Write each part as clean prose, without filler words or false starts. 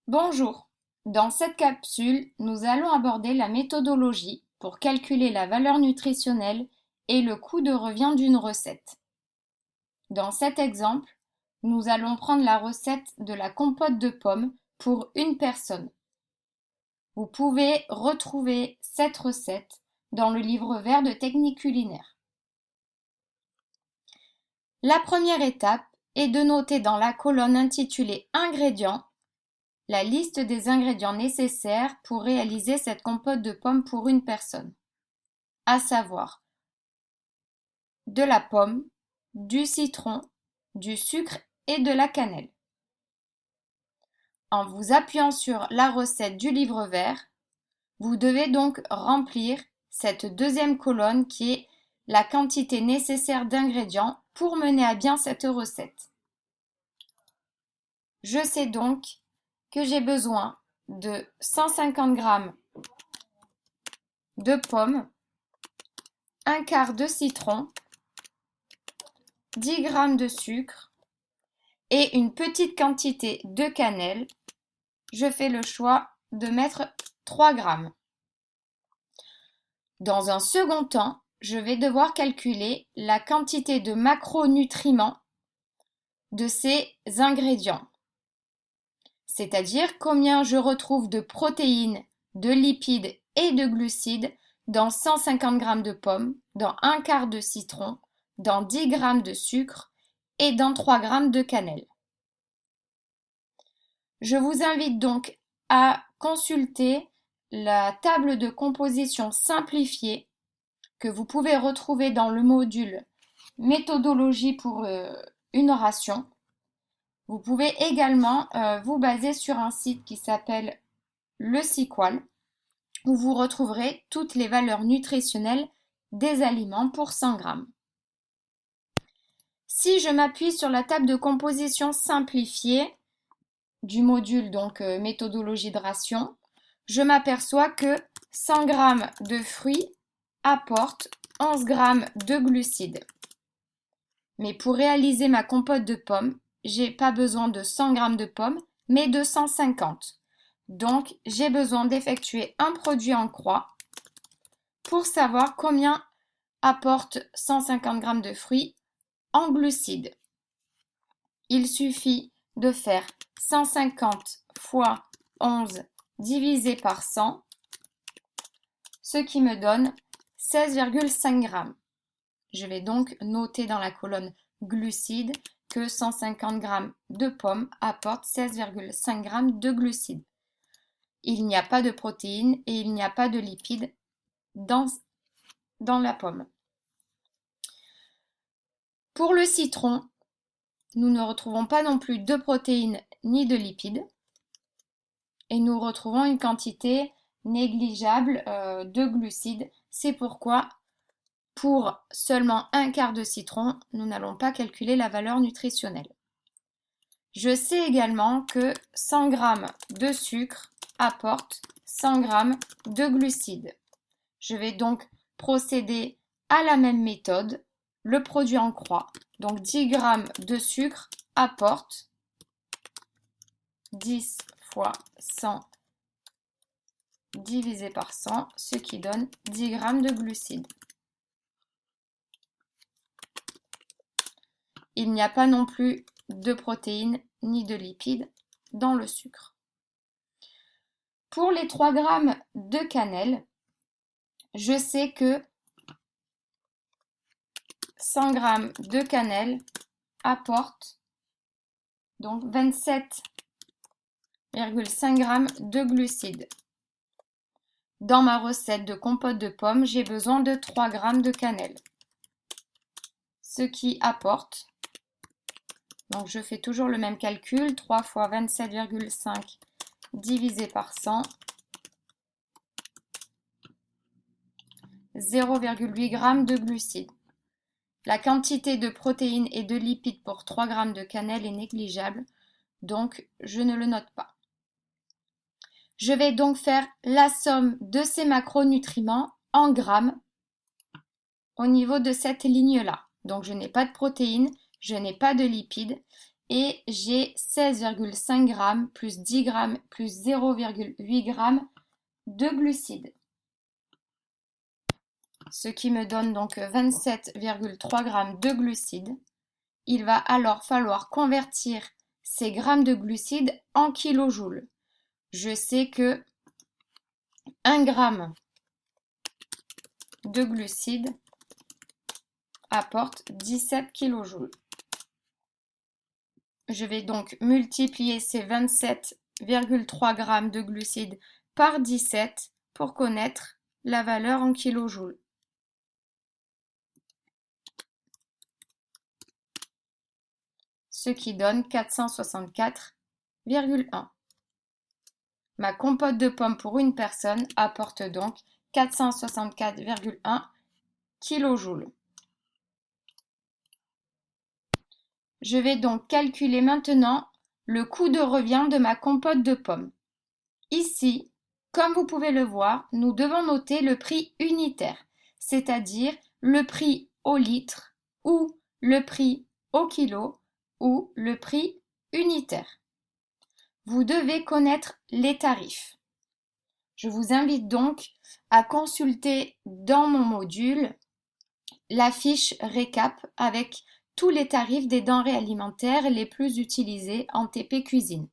Bonjour, dans cette capsule, nous allons aborder la méthodologie pour calculer la valeur nutritionnelle et le coût de revient d'une recette. Dans cet exemple, nous allons prendre la recette de la compote de pommes pour une personne. Vous pouvez retrouver cette recette dans le livre vert de technique culinaire. La première étape est de noter dans la colonne intitulée Ingrédients la liste des ingrédients nécessaires pour réaliser cette compote de pommes pour une personne, à savoir de la pomme, du citron, du sucre et de la cannelle. En vous appuyant sur la recette du livre vert, vous devez donc remplir cette deuxième colonne qui est la quantité nécessaire d'ingrédients pour mener à bien cette recette. Je sais donc que j'ai besoin de 150 g de pommes, un quart de citron, 10 g de sucre et une petite quantité de cannelle. Je fais le choix de mettre 3 g. Dans un second temps, je vais devoir calculer la quantité de macronutriments de ces ingrédients, c'est-à-dire combien je retrouve de protéines, de lipides et de glucides dans 150 g de pommes, dans un quart de citron, dans 10 g de sucre et dans 3 g de cannelle. Je vous invite donc à consulter la table de composition simplifiée que vous pouvez retrouver dans le module Méthodologie pour une ration. Vous pouvez également vous baser sur un site qui s'appelle le Siqual, où vous retrouverez toutes les valeurs nutritionnelles des aliments pour 100 g. Si je m'appuie sur la table de composition simplifiée du module méthodologie de ration, je m'aperçois que 100 g de fruits apportent 11 g de glucides. Mais pour réaliser ma compote de pommes, j'ai pas besoin de 100 g de pommes, mais de 150. Donc, j'ai besoin d'effectuer un produit en croix pour savoir combien apporte 150 g de fruits en glucides. Il suffit de faire 150 fois 11 divisé par 100, ce qui me donne 16,5 g. Je vais donc noter dans la colonne glucides que 150 g de pommes apportent 16,5 g de glucides. Il n'y a pas de protéines et il n'y a pas de lipides dans la pomme. Pour le citron, nous ne retrouvons pas non plus de protéines ni de lipides et nous retrouvons une quantité négligeable de glucides. C'est pourquoi pour seulement un quart de citron, nous n'allons pas calculer la valeur nutritionnelle. Je sais également que 100 g de sucre apporte 100 g de glucides. Je vais donc procéder à la même méthode, le produit en croix. Donc 10 g de sucre apporte 10 fois 100 divisé par 100, ce qui donne 10 g de glucides. Il n'y a pas non plus de protéines ni de lipides dans le sucre. Pour les 3 g de cannelle, je sais que 100 g de cannelle apporte donc 27,5 g de glucides. Dans ma recette de compote de pommes, j'ai besoin de 3 g de cannelle, ce qui apporte, donc je fais toujours le même calcul, 3 fois 27,5 divisé par 100, 0,8 g de glucides. La quantité de protéines et de lipides pour 3 g de cannelle est négligeable, donc je ne le note pas. Je vais donc faire la somme de ces macronutriments en grammes au niveau de cette ligne-là. Donc je n'ai pas de protéines, je n'ai pas de lipides et j'ai 16,5 g plus 10 g plus 0,8 g de glucides. Ce qui me donne donc 27,3 g de glucides. Il va alors falloir convertir ces grammes de glucides en kilojoules. Je sais que 1 g de glucides apporte 17 kilojoules. Je vais donc multiplier ces 27,3 g de glucides par 17 pour connaître la valeur en kilojoules. Ce qui donne 464,1. Ma compote de pommes pour une personne apporte donc 464,1 kilojoules. Je vais donc calculer maintenant le coût de revient de ma compote de pommes. Ici, comme vous pouvez le voir, nous devons noter le prix unitaire, c'est-à-dire le prix au litre ou le prix au kilo ou le prix unitaire. Vous devez connaître les tarifs. Je vous invite donc à consulter dans mon module la fiche récap avec tous les tarifs des denrées alimentaires les plus utilisées en TP Cuisine.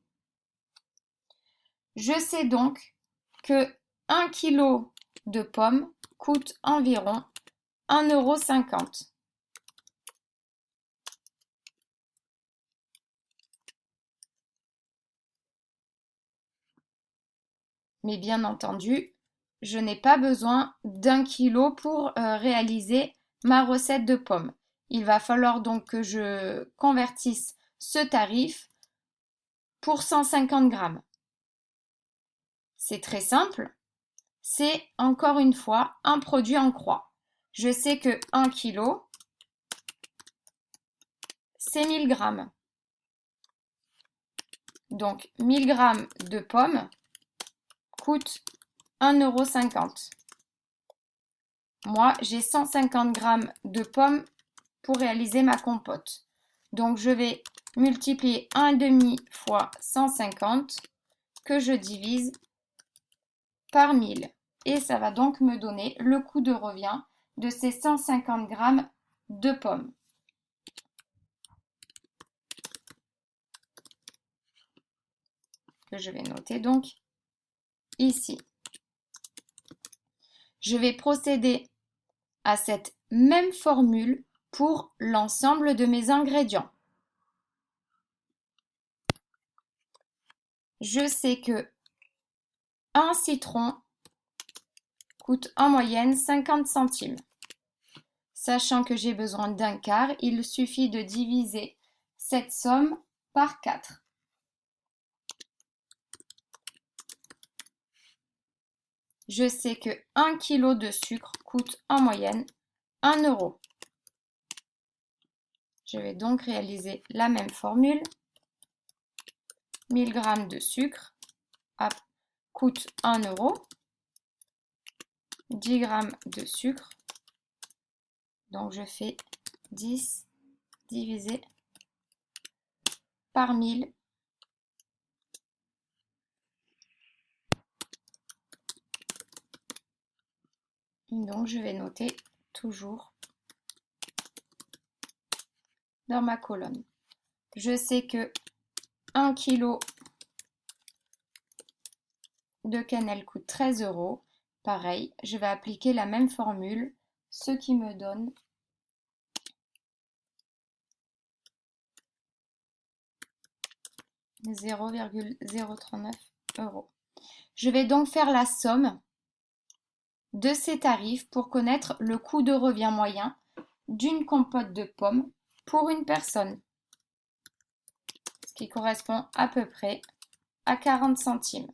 Je sais donc que 1 kg de pommes coûte environ 1,50 €. Mais bien entendu, je n'ai pas besoin d'1 kg pour réaliser ma recette de pommes. Il va falloir donc que je convertisse ce tarif pour 150 g. C'est très simple. C'est encore une fois un produit en croix. Je sais que 1 kg, c'est 1000 g. Donc 1000 g de pommes coûte 1,50 €. Moi, j'ai 150 g de pommes pour réaliser ma compote. Donc, je vais multiplier 1,5 fois 150 que je divise par 1000. Et ça va donc me donner le coût de revient de ces 150 g de pommes. Que je vais noter donc ici. Je vais procéder à cette même formule pour l'ensemble de mes ingrédients. Je sais que un citron coûte en moyenne 50 centimes. Sachant que j'ai besoin d'un quart, il suffit de diviser cette somme par 4. Je sais que 1 kg de sucre coûte en moyenne 1 €. Je vais donc réaliser la même formule. 1000 g de sucre coûte 1 €. 10 g de sucre. Donc je fais 10 divisé par 1000. Donc je vais noter toujours dans ma colonne. Je sais que 1 kg de cannelle coûte 13 €. Pareil, je vais appliquer la même formule, ce qui me donne 0,039 €. Je vais donc faire la somme de ces tarifs pour connaître le coût de revient moyen d'une compote de pommes pour une personne, ce qui correspond à peu près à 40 centimes.